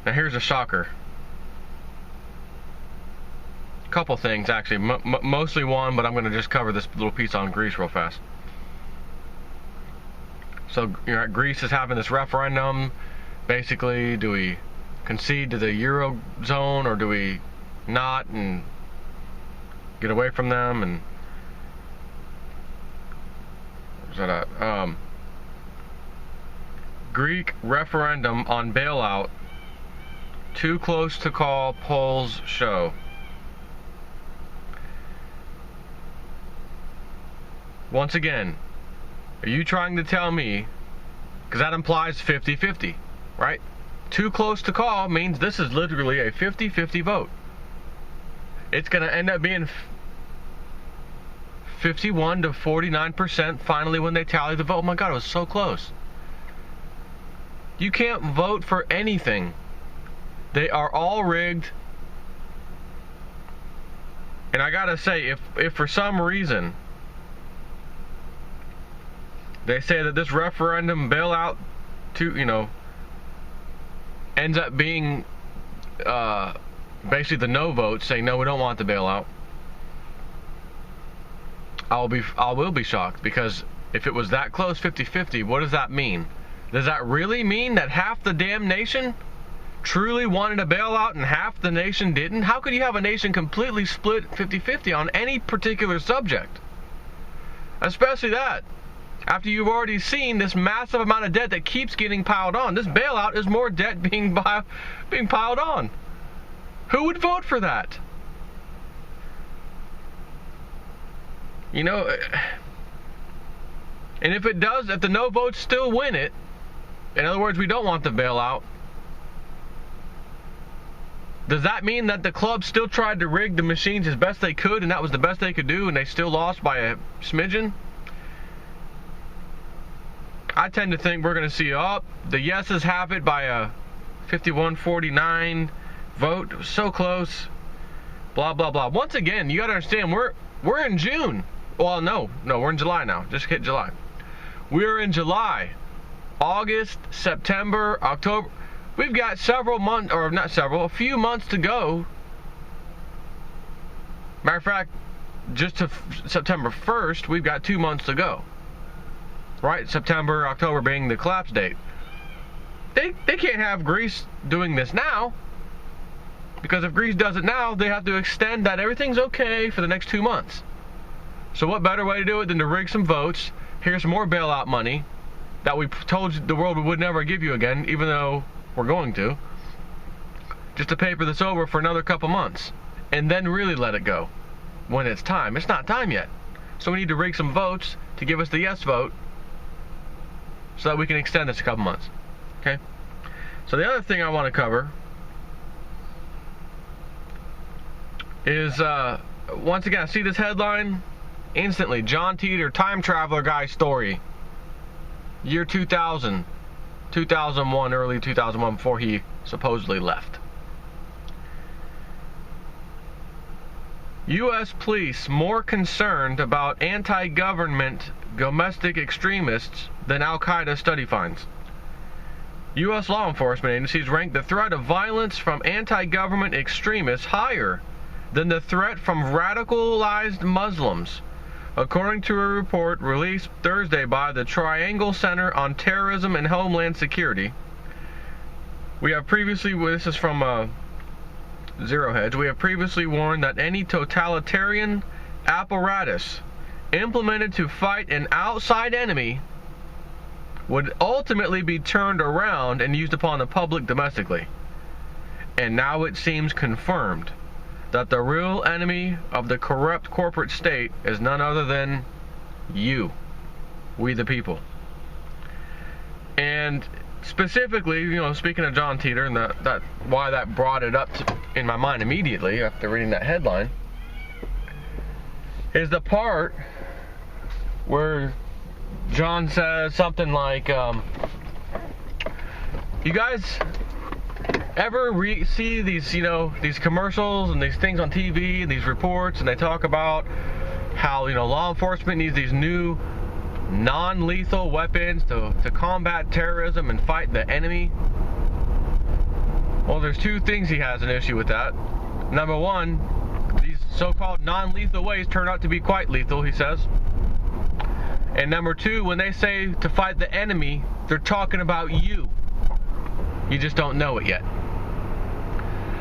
Now here's a shocker. Couple things actually, mostly one, but I'm going to just cover this little piece on Greece real fast. So Greece is having this referendum. Basically, do we concede to the Eurozone or do we not and get away from them? And where's that at? Greek referendum on bailout. Too close to call, polls show. Once again, are you trying to tell me, because that implies 50-50, right? Too close to call means this is literally a 50-50 vote. It's going to end up being 51 to 49% finally when they tally the vote. Oh my God, it was so close. You can't vote for anything. They are all rigged. And I gotta say, if for some reason they say that this referendum bailout ends up being basically the no vote, saying no, we don't want the bailout, I will be shocked, because if it was that close, 50-50, what does that mean? Does that really mean that half the damn nation truly wanted a bailout and half the nation didn't? How could you have a nation completely split 50-50 on any particular subject? Especially that, after you've already seen this massive amount of debt that keeps getting piled on. This bailout is more debt being piled on. Who would vote for that? You know, and if it does, if the no votes still win it, in other words, we don't want the bailout, does that mean that the club still tried to rig the machines as best they could, and that was the best they could do, and they still lost by a smidgen? I tend to think we're going to see, the yeses have it by a 51-49 vote. It was so close. Blah, blah, blah. Once again, you got to understand, we're in June. Well, no, we're in July now. Just hit July. We're in July. August, September, October. We've got several months, or not several, a few months to go. Matter of fact, just to September 1st, we've got 2 months to go. Right? September, October being the collapse date. They can't have Greece doing this now, because if Greece does it now, they have to extend that everything's okay for the next 2 months. So what better way to do it than to rig some votes? Here's some more bailout money that we told the world we would never give you again, even though we're going to, just to paper this over for another couple months, and then really let it go when it's time. It's not time yet. So we need to rig some votes to give us the yes vote so that we can extend this a couple months. Okay? So the other thing I want to cover is, once again, I see this headline, instantly, John Titor, time traveler guy story. Year 2000, 2001, early 2001, before he supposedly left. U.S. police more concerned about anti-government domestic extremists than Al-Qaeda study finds. U.S. law enforcement agencies rank the threat of violence from anti-government extremists higher than the threat from radicalized Muslims, according to a report released Thursday by the Triangle Center on Terrorism and Homeland Security. We have previously, this is from Zero Hedge, we have previously warned that any totalitarian apparatus implemented to fight an outside enemy would ultimately be turned around and used upon the public domestically. And now it seems confirmed that the real enemy of the corrupt corporate state is none other than you, we the people. And specifically, speaking of John Titor, and that why that brought it up in my mind immediately after reading that headline, is the part where John says something like, you guys ever see these, these commercials and these things on TV and these reports, and they talk about how, law enforcement needs these new non-lethal weapons to combat terrorism and fight the enemy? Well, there's two things he has an issue with that. Number one, these so-called non-lethal ways turn out to be quite lethal, he says. And number two, when they say to fight the enemy, they're talking about you. You just don't know it yet.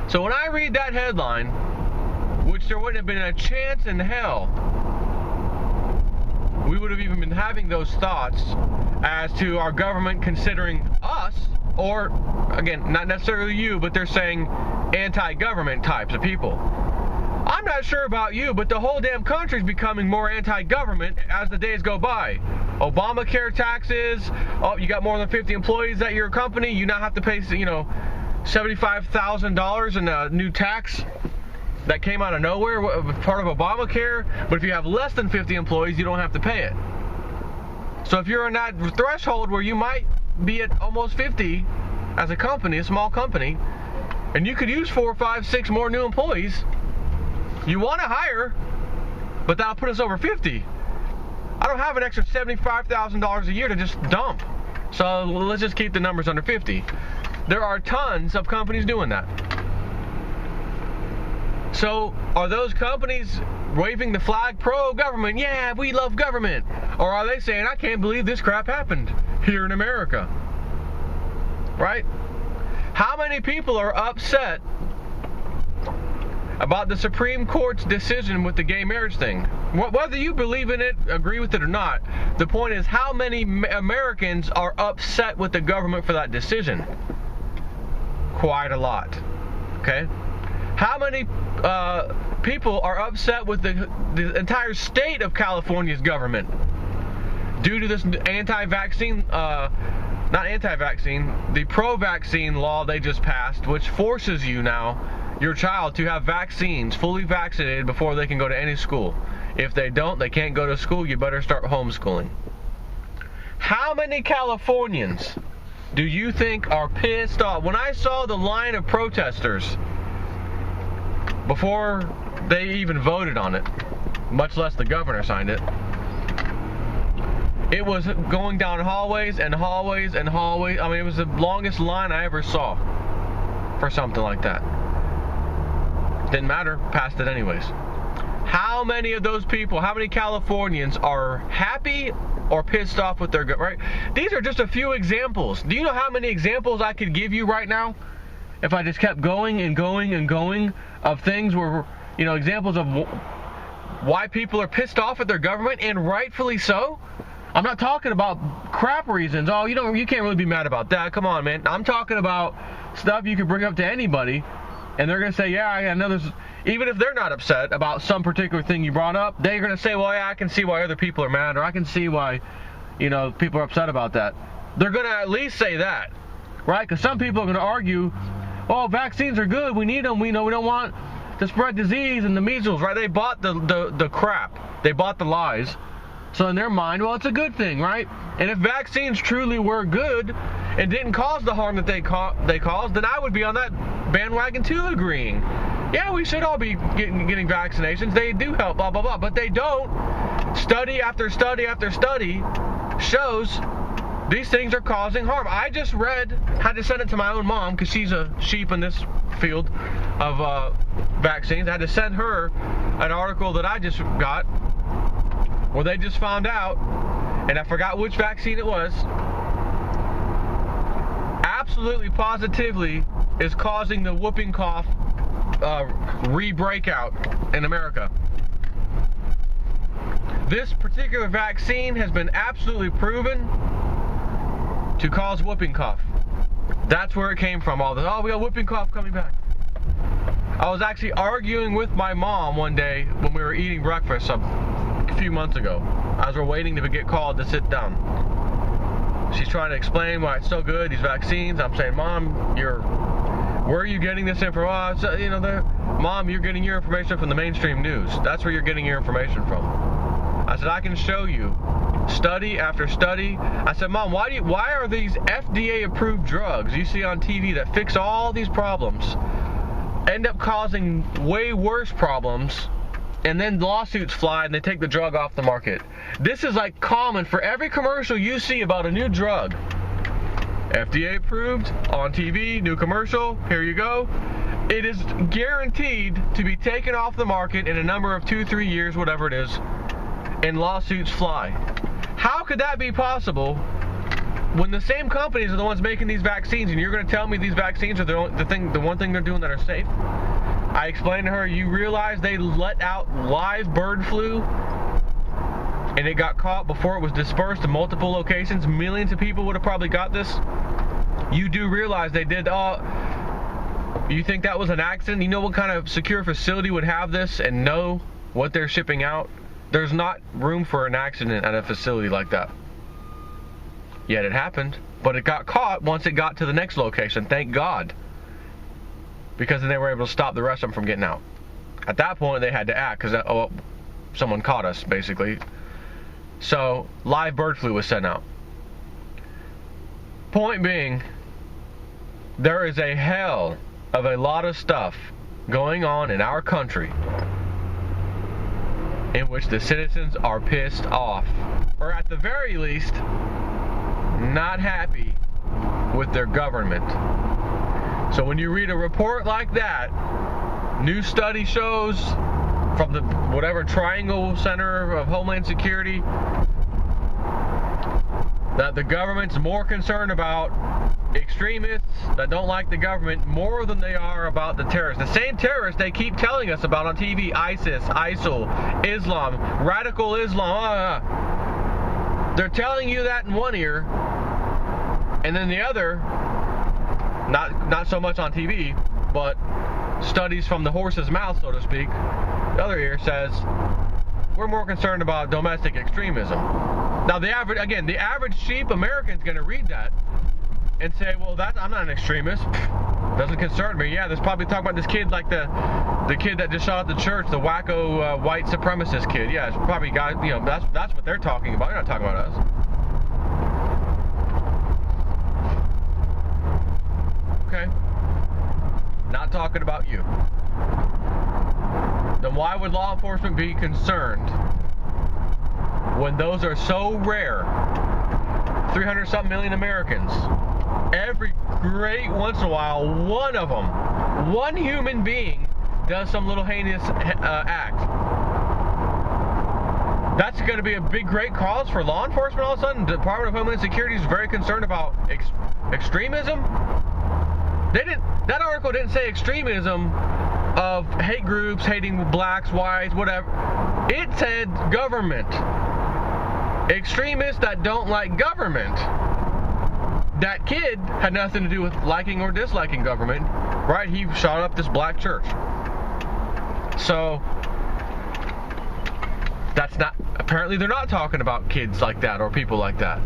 So when I read that headline, which there wouldn't have been a chance in hell we would have even been having those thoughts as to our government considering us, or, again, not necessarily you, but they're saying anti-government types of people. I'm not sure about you, but the whole damn country's becoming more anti-government as the days go by. Obamacare taxes, oh, you got more than 50 employees at your company, you now have to pay, $75,000 in a new tax that came out of nowhere, part of Obamacare, but if you have less than 50 employees, you don't have to pay it. So if you're in that threshold where you might be at almost 50 as a company, a small company, and you could use 4, 5, 6 more new employees, you want to hire, but that'll put us over 50. I don't have an extra $75,000 a year to just dump. So let's just keep the numbers under 50. There are tons of companies doing that. So are those companies waving the flag pro-government? Yeah, we love government. Or are they saying, I can't believe this crap happened here in America? Right? How many people are upset about the Supreme Court's decision with the gay marriage thing? Whether you believe in it, agree with it or not, the point is how many Americans are upset with the government for that decision? Quite a lot. Okay? How many people are upset with the entire state of California's government due to this anti-vaccine, not anti-vaccine, the pro-vaccine law they just passed, which forces you now, your child, to have vaccines, fully vaccinated before they can go to any school. If they don't, they can't go to school, you better start homeschooling. How many Californians do you think are pissed off? When I saw the line of protesters before they even voted on it, much less the governor signed it, it was going down hallways and hallways and hallways. I mean, it was the longest line I ever saw for something like that. Didn't matter, passed it anyways. How many of those people, how many Californians are happy or pissed off with their government? Right? These are just a few examples. Do you know how many examples I could give you right now if I just kept going and going and going of things where, examples of why people are pissed off at their government, and rightfully so? I'm not talking about crap reasons. Oh, you can't really be mad about that. Come on, man. I'm talking about stuff you can bring up to anybody, and they're going to say, yeah, I know there's... Even if they're not upset about some particular thing you brought up, they're going to say, well, yeah, I can see why other people are mad, or I can see why, people are upset about that. They're going to at least say that, right? Because some people are going to argue, oh, vaccines are good, we need them, we don't want to spread disease and the measles, right? They bought the crap. They bought the lies. So in their mind, well, it's a good thing, right? And if vaccines truly were good and didn't cause the harm that they caused, then I would be on that bandwagon too, agreeing. Yeah, we should all be getting vaccinations. They do help, blah, blah, blah. But they don't. Study after study after study shows these things are causing harm. I just had to send it to my own mom because she's a sheep in this field of vaccines. I had to send her an article that I just got where they just found out, and I forgot which vaccine it was, absolutely positively is causing the whooping cough re-breakout in America. This particular vaccine has been absolutely proven to cause whooping cough. That's where it came from. All this, oh, we got whooping cough coming back. I was actually arguing with my mom one day when we were eating breakfast a few months ago, as we're waiting to get called to sit down. She's trying to explain why it's so good, these vaccines. I'm saying, Mom, where are you getting this information? Mom, you're getting your information from the mainstream news. That's where you're getting your information from. I said, I can show you study after study. I said, Mom, why are these FDA-approved drugs you see on TV that fix all these problems end up causing way worse problems, and then lawsuits fly and they take the drug off the market? This is like common for every commercial you see about a new drug. FDA approved, on TV, new commercial, here you go. It is guaranteed to be taken off the market in a number of 2-3 years, whatever it is, and lawsuits fly. How could that be possible when the same companies are the ones making these vaccines, and you're going to tell me these vaccines are the one thing they're doing that are safe? I explained to her, you realize they let out live bird flu and it got caught before it was dispersed to multiple locations. Millions of people would have probably got this. You do realize they did. You think that was an accident? You know what kind of secure facility would have this and know what they're shipping out? There's not room for an accident at a facility like that. Yet it happened, but it got caught once it got to the next location. Thank God. Because then they were able to stop the rest of them from getting out. At that point, they had to act because someone caught us, basically. So, live bird flu was sent out. Point being, there is a hell of a lot of stuff going on in our country in which the citizens are pissed off, or at the very least, not happy with their government. So when you read a report like that, new study shows from the whatever Triangle Center of Homeland Security that the government's more concerned about extremists that don't like the government more than they are about the terrorists. The same terrorists they keep telling us about on TV, ISIS, ISIL, Islam, radical Islam. They're telling you that in one ear, and then the other, not so much on TV, but studies from the horse's mouth, so to speak, the other ear says, we're more concerned about domestic extremism. Now the average sheep American's going to read that and say, well, I'm not an extremist. Doesn't concern me. Yeah, there's probably talking about this kid like the kid that just shot at the church, the wacko white supremacist kid. Yeah, it's probably guys. That's what they're talking about. They're not talking about us. Okay. Not talking about you. Then why would law enforcement be concerned when those are so rare? 300-something million Americans. Every great once in a while, one of them, one human being, does some little heinous act. That's going to be a big, great cause for law enforcement all of a sudden. The Department of Homeland Security is very concerned about extremism. That article didn't say extremism of hate groups, hating blacks, whites, whatever. It said government. Extremists that don't like government. That kid had nothing to do with liking or disliking government, right? He shot up this black church. So, apparently they're not talking about kids like that or people like that.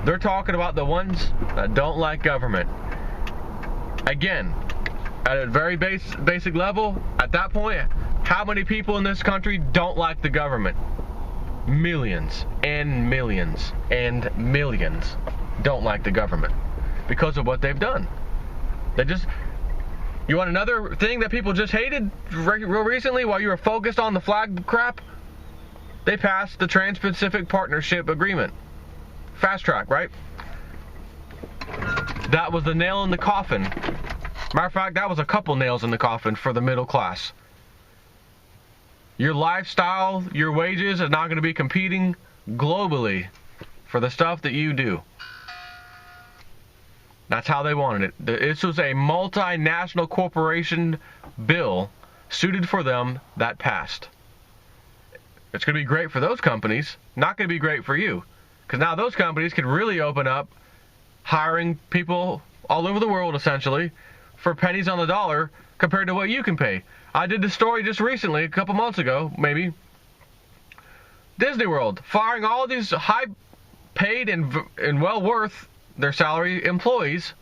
They're talking about the ones that don't like government. Again, at a very basic level, at that point, how many people in this country don't like the government? Millions and millions and millions don't like the government because of what they've done. You want another thing that people just hated real recently while you were focused on the flag crap? They passed the Trans-Pacific Partnership Agreement. Fast track, right? That was the nail in the coffin. Matter of fact, that was a couple nails in the coffin for the middle class. Your lifestyle, your wages are not going to be competing globally for the stuff that you do. That's how they wanted it. This was a multinational corporation bill suited for them that passed. It's going to be great for those companies, not going to be great for you. Because now those companies can really open up hiring people all over the world, essentially, for pennies on the dollar compared to what you can pay. I did this story just recently, a couple months ago, maybe. Disney World firing all these high-paid and well-worth their salary employees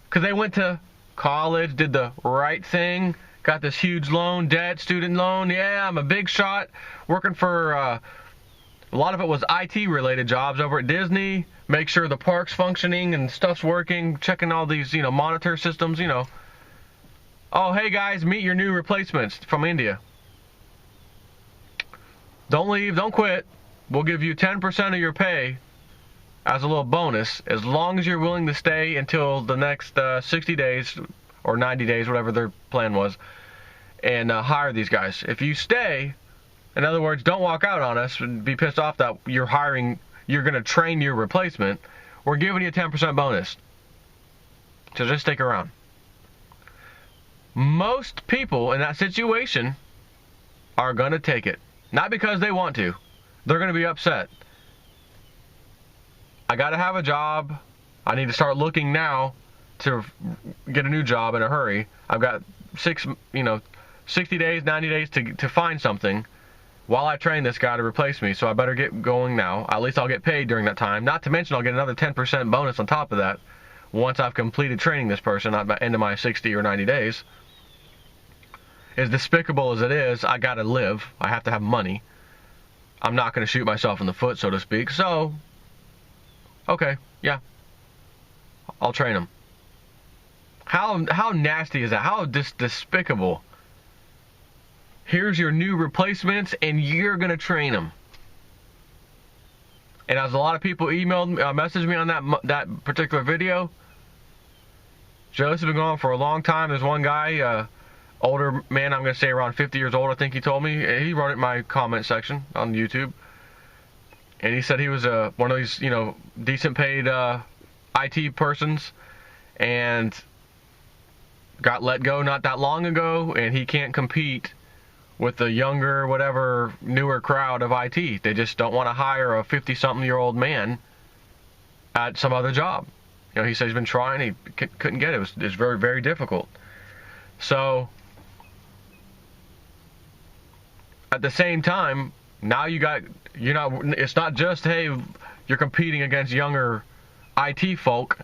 because they went to college, did the right thing, got this huge loan, debt, student loan. Yeah, I'm a big shot, working for a lot of it was IT-related jobs over at Disney. Make sure the park's functioning and stuff's working, checking all these, monitor systems, Oh, hey guys, meet your new replacements from India. Don't leave, don't quit. We'll give you 10% of your pay as a little bonus, as long as you're willing to stay until the next 60 days or 90 days, whatever their plan was, and hire these guys. If you stay, in other words, don't walk out on us and be pissed off that you're going to train your replacement, we're giving you a 10% bonus. So just stick around. Most people in that situation are going to take it. Not because they want to. They're going to be upset. I got to have a job. I need to start looking now to get a new job in a hurry. I've got 60 days, 90 days to find something while I train this guy to replace me. So I better get going now. At least I'll get paid during that time. Not to mention I'll get another 10% bonus on top of that once I've completed training this person at the end of my 60 or 90 days. As despicable as it is, I gotta live. I have to have money. I'm not gonna shoot myself in the foot, so to speak. So, okay, yeah, I'll train him. How nasty is that? How despicable. Here's your new replacements, and you're gonna train them. And as a lot of people messaged me on that particular video, Joe, this has been going on for a long time. There's one guy, older man, I'm going to say around 50 years old, I think he told me. He wrote it in my comment section on YouTube. And he said he was one of these, decent paid IT persons and got let go not that long ago, and he can't compete with the younger, whatever, newer crowd of IT. They just don't want to hire a 50-something-year-old man at some other job. He said he's been trying, he couldn't get it. It's very, very difficult. So, at the same time, now it's not just, hey, you're competing against younger IT folk.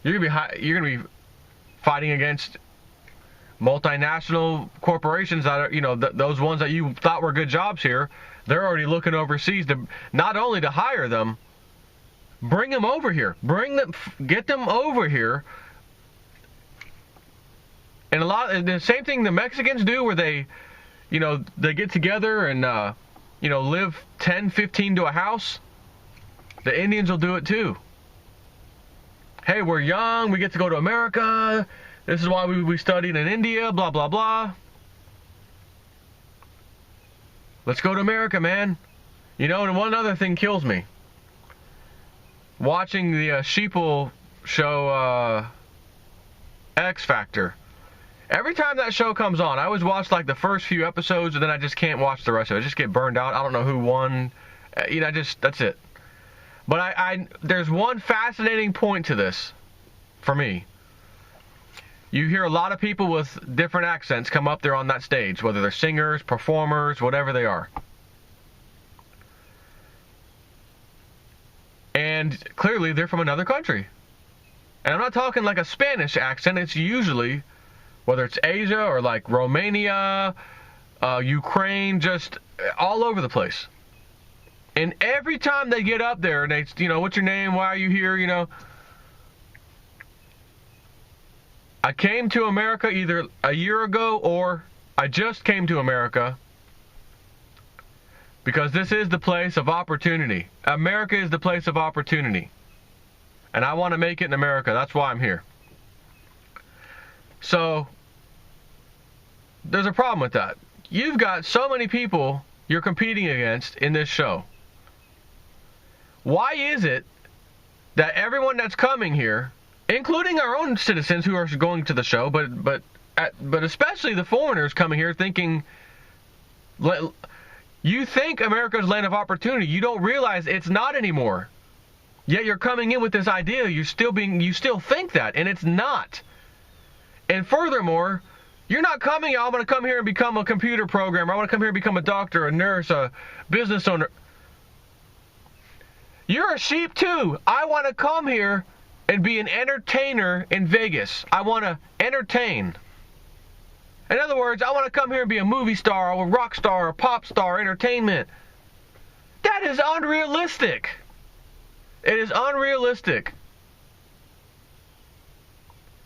You're gonna be fighting against multinational corporations that are, those ones that you thought were good jobs here. They're already looking overseas to not only to hire them, bring them over here. Get them over here. And the same thing the Mexicans do, where they get together and, live 10, 15 to a house. The Indians will do it too. Hey, we're young, we get to go to America. This is why we studied in India, blah, blah, blah. Let's go to America, man. And one other thing kills me. Watching the Sheeple show, X Factor. Every time that show comes on, I always watch like the first few episodes, and then I just can't watch the rest of it. I just get burned out. I don't know who won. That's it. But there's one fascinating point to this for me. You hear a lot of people with different accents come up there on that stage, whether they're singers, performers, whatever they are. And clearly they're from another country. And I'm not talking like a Spanish accent. It's usually, whether it's Asia or like Romania, Ukraine, just all over the place. And every time they get up there and they, what's your name? Why are you here? I came to America either a year ago or I just came to America because this is the place of opportunity. America is the place of opportunity. And I want to make it in America. That's why I'm here. So, there's a problem with that. You've got so many people you're competing against in this show. Why is it that everyone that's coming here, including our own citizens who are going to the show, but especially the foreigners coming here thinking, you think America's land of opportunity. You don't realize it's not anymore. Yet you're coming in with this idea. You still think that, and it's not. And furthermore, you're not coming, I want to come here and become a computer programmer. I want to come here and become a doctor, a nurse, a business owner. You're a sheep too. I want to come here and be an entertainer in Vegas. I want to entertain. In other words, I want to come here and be a movie star, or a rock star, or pop star, entertainment. That is unrealistic. It is unrealistic.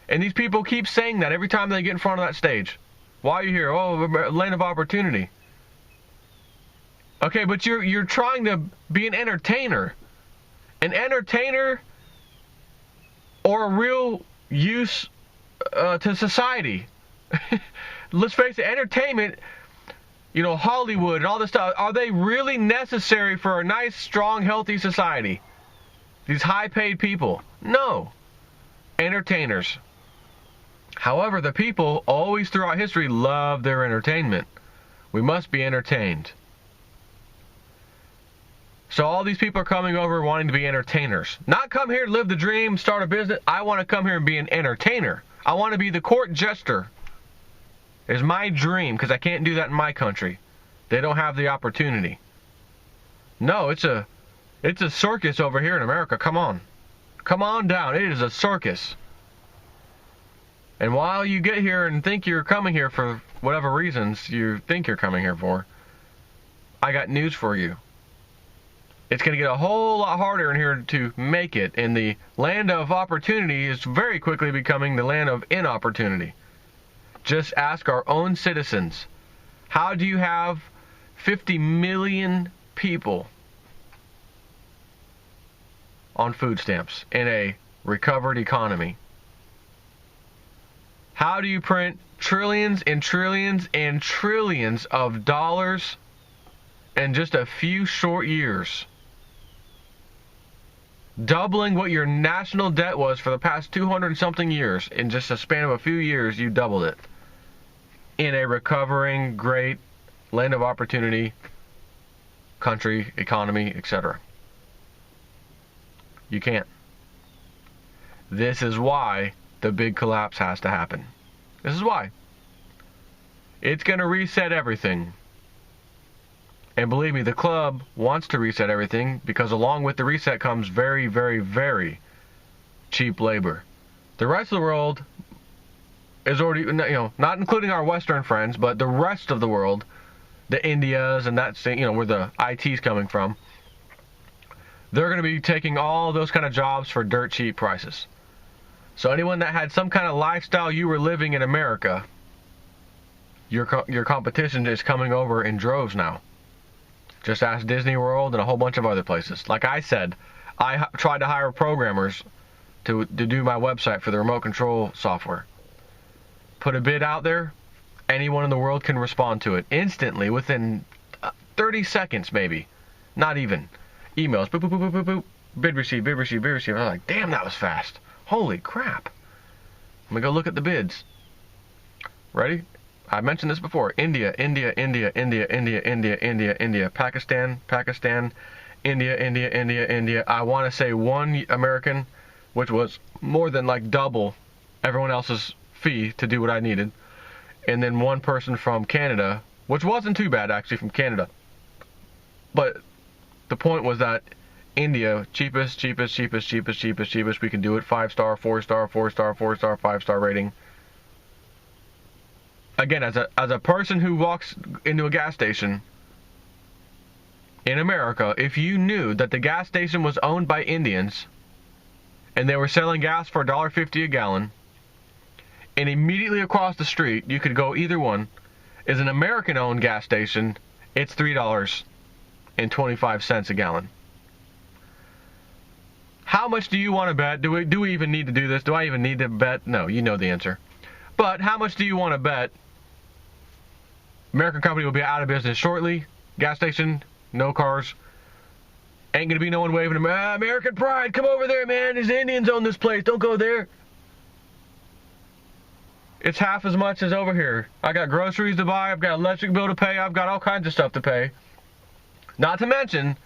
And these people keep saying that every time they get in front of that stage. Why are you here? Oh, land of opportunity. Okay, but you're trying to be an entertainer. an entertainer or a real use to society? Let's face it, entertainment, Hollywood and all this stuff, are they really necessary for a nice, strong, healthy society? These high-paid people? No. Entertainers. However, the people always throughout history love their entertainment. We must be entertained. So all these people are coming over wanting to be entertainers. Not come here to live the dream, start a business. I want to come here and be an entertainer. I want to be the court jester. It's my dream, because I can't do that in my country. They don't have the opportunity. No, it's a circus over here in America. Come on. Come on down. It is a circus. And while you get here and think you're coming here for whatever reasons you think you're coming here for, I got news for you. It's going to get a whole lot harder in here to make it. And the land of opportunity is very quickly becoming the land of inopportunity. Just ask our own citizens. How do you have 50 million people on food stamps in a recovered economy? How do you print trillions and trillions and trillions of dollars in just a few short years? Doubling what your national debt was for the past 200-something years. In just a span of a few years, you doubled it. In a recovering, great land of opportunity, country, economy, etc. You can't. This is why the big collapse has to happen. This is why. It's going to reset everything. And believe me, the club wants to reset everything, because along with the reset comes very, very, very cheap labor. The rest of the world is already, not including our Western friends, but the rest of the world, the Indias and that's, where the IT's coming from, they're going to be taking all those kind of jobs for dirt cheap prices. So anyone that had some kind of lifestyle you were living in America, your competition is coming over in droves now. Just ask Disney World and a whole bunch of other places. Like I said, I tried to hire programmers to do my website for the remote control software. Put a bid out there, anyone in the world can respond to it instantly within 30 seconds maybe. Not even. Emails, boop, boop, boop, boop, boop, boop. Bid received, bid received, bid received. I'm like, damn, that was fast. Holy crap. I'm going to go look at the bids. Ready? I mentioned this before. India, Pakistan, India. I want to say one American, which was more than like double everyone else's fee to do what I needed. And then one person from Canada, which wasn't too bad actually from Canada. But the point was that India, cheapest. We can do it 5-star, 4-star, 4-star, 4-star, 5-star rating. Again, as a person who walks into a gas station in America, if you knew that the gas station was owned by Indians and they were selling gas for $1.50 a gallon, and immediately across the street, you could go either one, is an American-owned gas station, it's $3.25 a gallon. How much do you want to bet? Do we even need to do this? Do I even need to bet? No, you know the answer. But how much do you want to bet American company will be out of business shortly? Gas station, no cars. Ain't going to be no one waving them. American pride, come over there, man. These Indians own this place. Don't go there. It's half as much as over here. I got groceries to buy. I've got electric bill to pay. I've got all kinds of stuff to pay. Not to mention,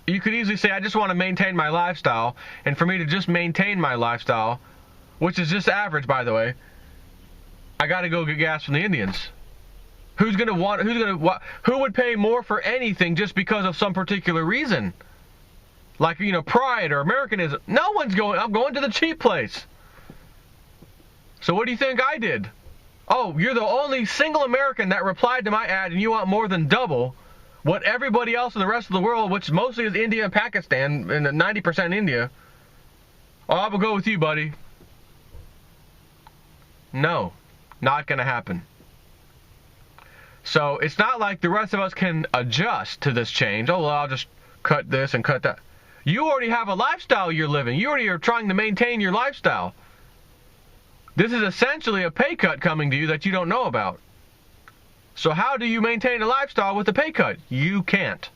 you could easily say, I just want to maintain my lifestyle. And for me to just maintain my lifestyle, which is just average, by the way, I got to go get gas from the Indians. Who would pay more for anything just because of some particular reason? Like, pride or Americanism. No one's going. I'm going to the cheap place. So what do you think I did? Oh, you're the only single American that replied to my ad and you want more than double what everybody else in the rest of the world, which mostly is India and Pakistan, and 90% India. Oh, I will go with you, buddy. No, not going to happen. So it's not like the rest of us can adjust to this change. Oh, well, I'll just cut this and cut that. You already have a lifestyle you're living. You already are trying to maintain your lifestyle. This is essentially a pay cut coming to you that you don't know about. So how do you maintain a lifestyle with a pay cut? You can't.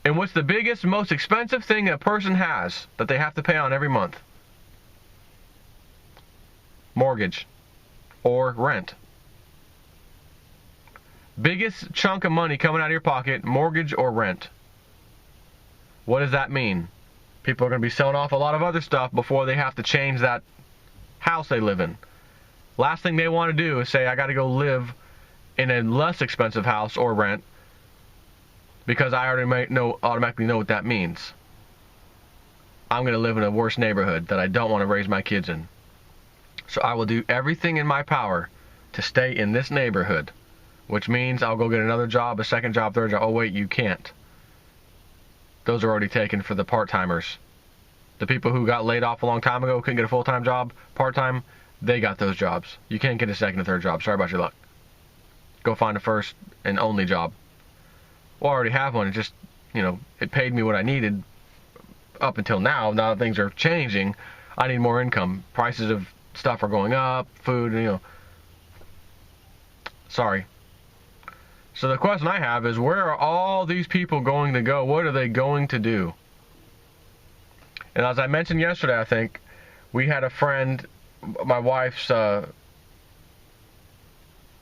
And what's the biggest, most expensive thing a person has that they have to pay on every month? Mortgage or rent. Biggest chunk of money coming out of your pocket, mortgage or rent. What does that mean? People are going to be selling off a lot of other stuff before they have to change that house they live in. Last thing they want to do is say, I got to go live in a less expensive house or rent because I already automatically know what that means. I'm going to live in a worse neighborhood that I don't want to raise my kids in. So I will do everything in my power to stay in this neighborhood, which means I'll go get another job, a second job, third job. Oh, wait, you can't. Those are already taken for the part-timers. The people who got laid off a long time ago, couldn't get a full-time job, part-time, they got those jobs. You can't get a second or third job. Sorry about your luck. Go find a first and only job. Well, I already have one. It just, it paid me what I needed up until now. Now that things are changing, I need more income. Prices of stuff are going up, food, Sorry. So the question I have is, where are all these people going to go? What are they going to do? And as I mentioned yesterday, I think, we had a friend, my wife's, I'm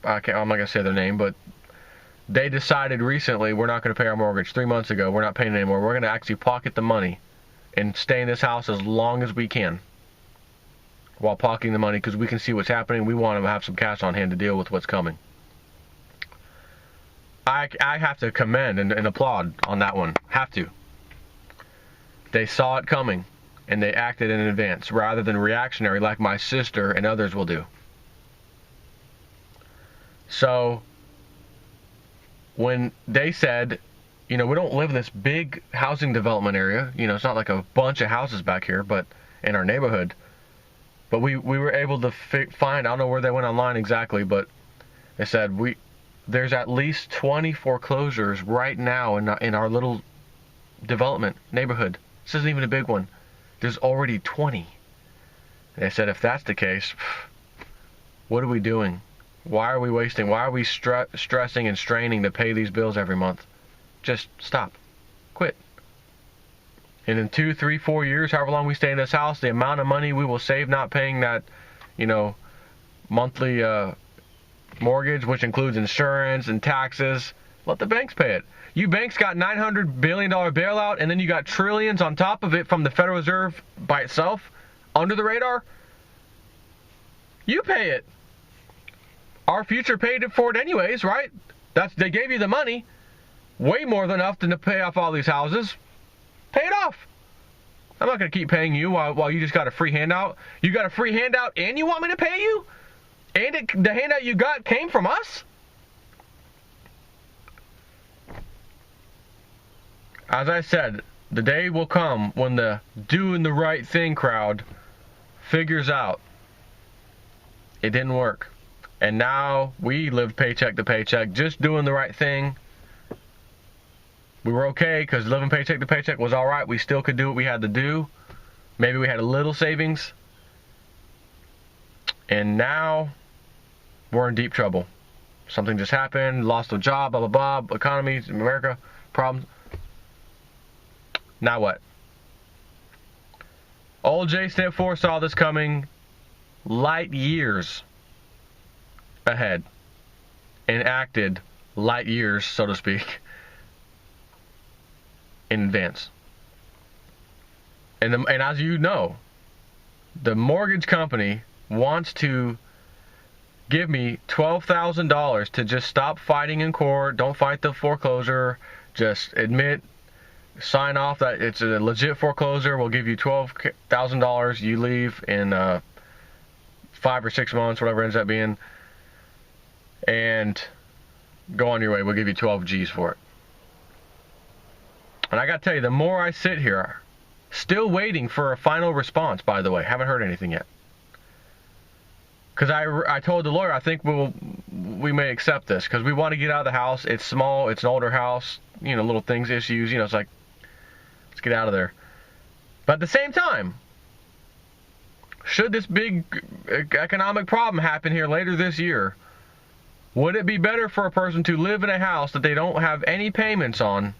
not going to say their name, but they decided recently we're not going to pay our mortgage. 3 months ago, we're not paying it anymore. We're going to actually pocket the money and stay in this house as long as we can while pocketing the money because we can see what's happening. We want to have some cash on hand to deal with what's coming. I have to commend and applaud on that one. Have to. They saw it coming, and they acted in advance, rather than reactionary like my sister and others will do. So, when they said, we don't live in this big housing development area, it's not like a bunch of houses back here, but in our neighborhood, but we were able to find, I don't know where they went online exactly, but they said, there's at least 20 foreclosures right now in our little development neighborhood. This isn't even a big one. There's already 20. They said, if that's the case, what are we doing? Why are we wasting? Why are we stressing and straining to pay these bills every month? Just stop. Quit. And in 2, 3, 4 years, however long we stay in this house, the amount of money we will save not paying that, monthly mortgage, which includes insurance and taxes, let the banks pay it. You banks got $900 billion bailout, and then you got trillions on top of it from the Federal Reserve by itself, under the radar. You pay it. Our future paid for it anyways, right? They gave you the money. Way more than enough to pay off all these houses. Pay it off. I'm not going to keep paying you while you just got a free handout. You got a free handout and you want me to pay you? And the handout you got came from us? As I said, the day will come when the doing the right thing crowd figures out it didn't work. And now we live paycheck to paycheck, just doing the right thing. We were okay because living paycheck to paycheck was all right. We still could do what we had to do. Maybe we had a little savings. And now we're in deep trouble. Something just happened, lost a job, blah, blah, blah, economy, America, problems. Now what? Old J Step 4 saw this coming light years ahead and acted light years, so to speak, in advance. And as you know, the mortgage company wants to give me $12,000 to just stop fighting in court, don't fight the foreclosure, just admit, sign off that it's a legit foreclosure, we'll give you $12,000, you leave in 5 or 6 months, whatever it ends up being, and go on your way, we'll give you 12 G's for it. And I gotta tell you, the more I sit here, still waiting for a final response, by the way, haven't heard anything yet. Because I told the lawyer, I think we may accept this, because we want to get out of the house. It's small, it's an older house, little things, issues, it's like, Let's get out of there. But at the same time, should this big economic problem happen here later this year, would it be better for a person to live in a house that they don't have any payments on,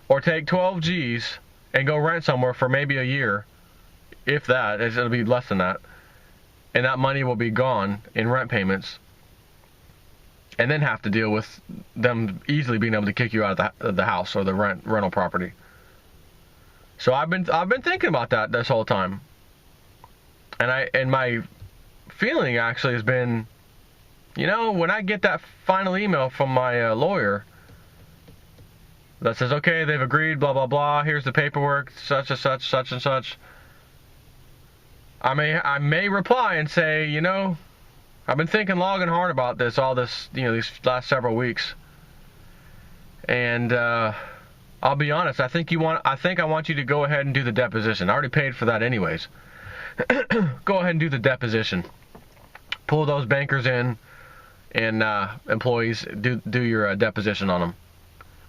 or take 12 G's and go rent somewhere for maybe a year, if that, it'll be less than that, and that money will be gone in rent payments, and then have to deal with them easily being able to kick you out of the house or the rental property. So I've been thinking about that this whole time, and my feeling actually has been, you know, when I get that final email from my lawyer that says, okay, they've agreed, blah blah blah, here's the paperwork, such and such, such and such, I may reply and say, you know, I've been thinking long and hard about this, these last several weeks, and I'll be honest. I think I want you to go ahead and do the deposition. I already paid for that anyways. Go ahead and do the deposition. Pull those bankers in, and employees do your deposition on them,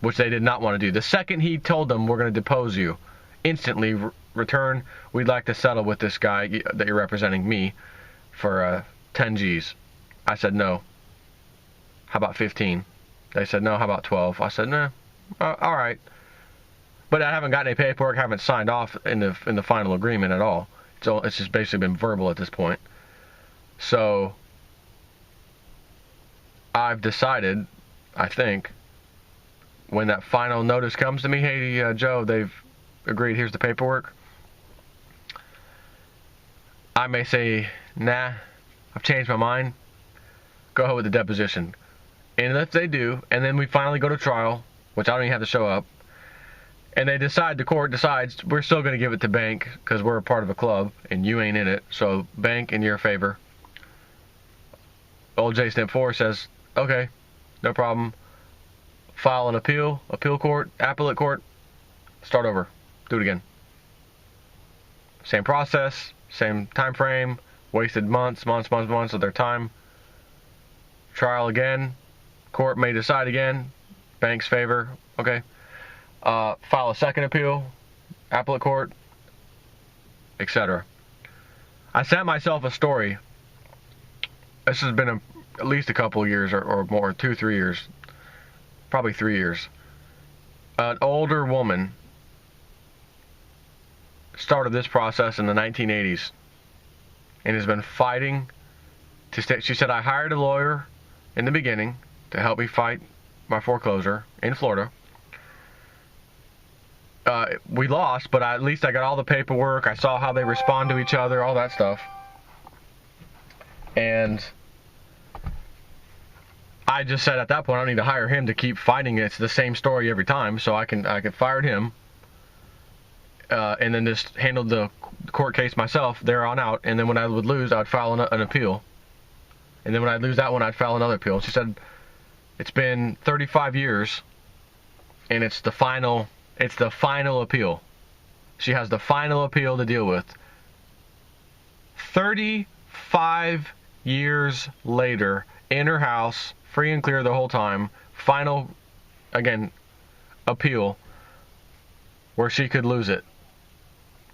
which they did not want to do. The second he told them, we're going to depose you, instantly return. We'd like to settle with this guy that you're representing, me, for 10 G's. I said no. How about 15? They said no. How about 12? I said no. All right. But I haven't gotten any paperwork, haven't signed off in the final agreement at all. So it's just basically been verbal at this point. So I've decided, I think, when that final notice comes to me, hey, Joe, they've agreed, here's the paperwork, I may say, nah, I've changed my mind, go ahead with the deposition. And if they do, and then we finally go to trial, which I don't even have to show up, and the court decides we're still going to give it to bank because we're a part of a club and you ain't in it, so bank in your favor. Old J Step 4 says, okay, no problem. File an appeal, appellate court, start over, do it again. Same process, same time frame, wasted months of their time. Trial again, court may decide again, bank's favor, okay. File a second appeal, appellate court, etc. I sent myself a story. This has been at least a couple of years or more, 2-3 years, probably 3 years. An older woman started this process in the 1980s and has been fighting to stay. She said, I hired a lawyer in the beginning to help me fight my foreclosure in Florida. We lost, but at least I got all the paperwork. I saw how they respond to each other, all that stuff. And I just said at that point, I don't need to hire him to keep fighting it. It's the same story every time, so I could fire him, and then just handle the court case myself there on out. And then when I would lose, I'd file an appeal. And then when I'd lose that one, I'd file another appeal. She said, it's been 35 years, and it's the final appeal. She has the final appeal to deal with. 35 years later, in her house, free and clear the whole time, final, again, appeal, where she could lose it.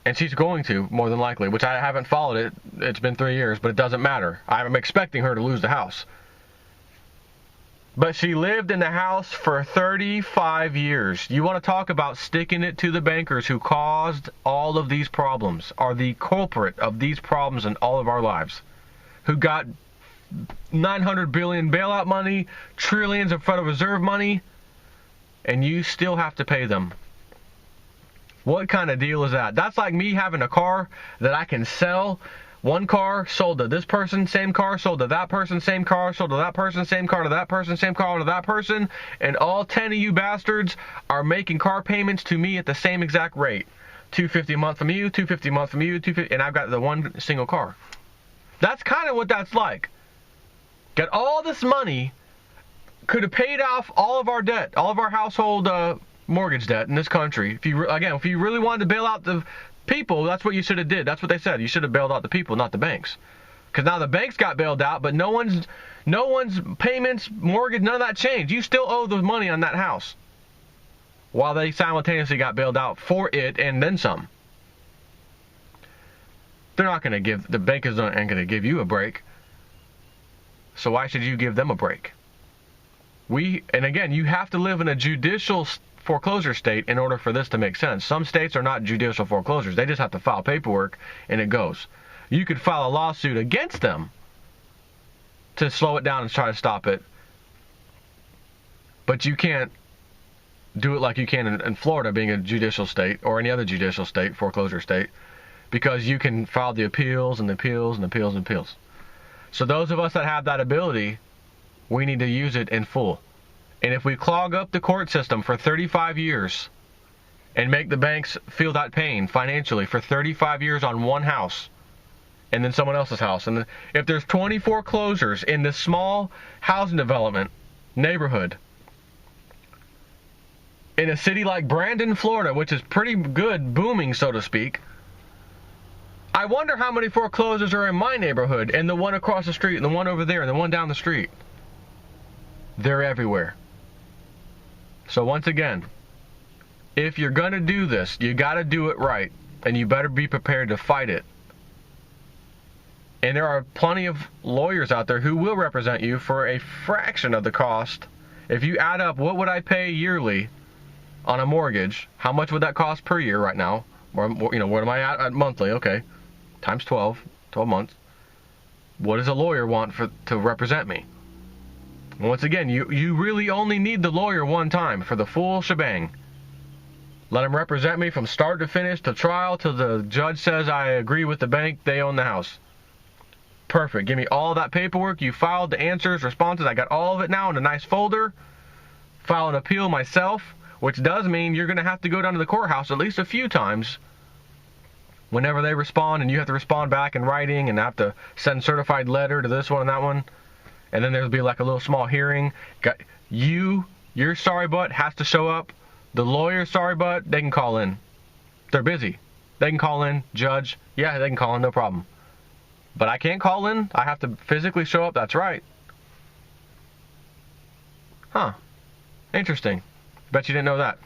And she's going to, more than likely, which I haven't followed it. It's been 3 years, but it doesn't matter. I'm expecting her to lose the house. But she lived in the house for 35 years. You want to talk about sticking it to the bankers who caused all of these problems, are the culprit of these problems in all of our lives, who got $900 billion bailout money, trillions of Federal Reserve money, and you still have to pay them. What kind of deal is that? That's like me having a car that I can sell. One car sold to this person, same car sold to that person, same car sold to that person, same car to that person, same car to that person, and all 10 of you bastards are making car payments to me at the same exact rate. $250 a month from you, $250 a month from you, $250, and I've got the one single car. That's kind of what that's like. Got all this money, could have paid off all of our debt, all of our household mortgage debt in this country. If you really wanted to bail out the people, that's what you should have did. That's what they said. You should have bailed out the people, not the banks. Because now the banks got bailed out, but no one's payments, mortgage, none of that changed. You still owe the money on that house. while they simultaneously got bailed out for it and then some. They're not going to give, the bank ain't going to give you a break. So why should you give them a break? And again, you have to live in a judicial foreclosure state in order for this to make sense. Some states are not judicial foreclosures. They just have to file paperwork and it goes. You could file a lawsuit against them to slow it down and try to stop it. But you can't do it like you can in Florida, being a judicial state, or any other judicial state, foreclosure state, because you can file the appeals and the appeals and appeals and appeals. So those of us that have that ability, we need to use it in full. And if we clog up the court system for 35 years and make the banks feel that pain financially for 35 years on one house and then someone else's house, and then if there's 20 foreclosures in this small housing development neighborhood in a city like Brandon, Florida, which is pretty good, booming, so to speak, I wonder how many foreclosures are in my neighborhood, and the one across the street, and the one over there, and the one down the street. They're everywhere. So once again, if you're going to do this, you got to do it right, and you better be prepared to fight it. And there are plenty of lawyers out there who will represent you for a fraction of the cost. If you add up, what would I pay yearly on a mortgage? How much would that cost per year right now? Or, you know, what am I at monthly? Okay, times 12 months. What does a lawyer want to represent me? Once again, you really only need the lawyer one time for the full shebang. Let him represent me from start to finish, to trial, till the judge says I agree with the bank, they own the house. Perfect. Give me all that paperwork. You filed the answers, responses. I got all of it now in a nice folder. File an appeal myself, which does mean you're going to have to go down to the courthouse at least a few times whenever they respond, and you have to respond back in writing and have to send certified letter to this one and that one. And then there'll be like a little small hearing. Your sorry butt has to show up. The lawyer's sorry butt, they can call in. They're busy. They can call in. Judge, yeah, they can call in, no problem. But I can't call in. I have to physically show up. That's right. Huh. Interesting. Bet you didn't know that.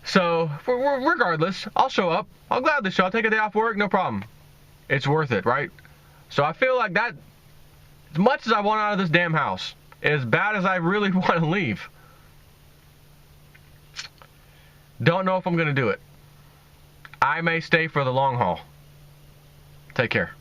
So, regardless, I'll show up. I'll gladly show up. I'll take a day off work, no problem. It's worth it, right? So I feel like that, as much as I want out of this damn house, as bad as I really want to leave, don't know if I'm going to do it. I may stay for the long haul. Take care.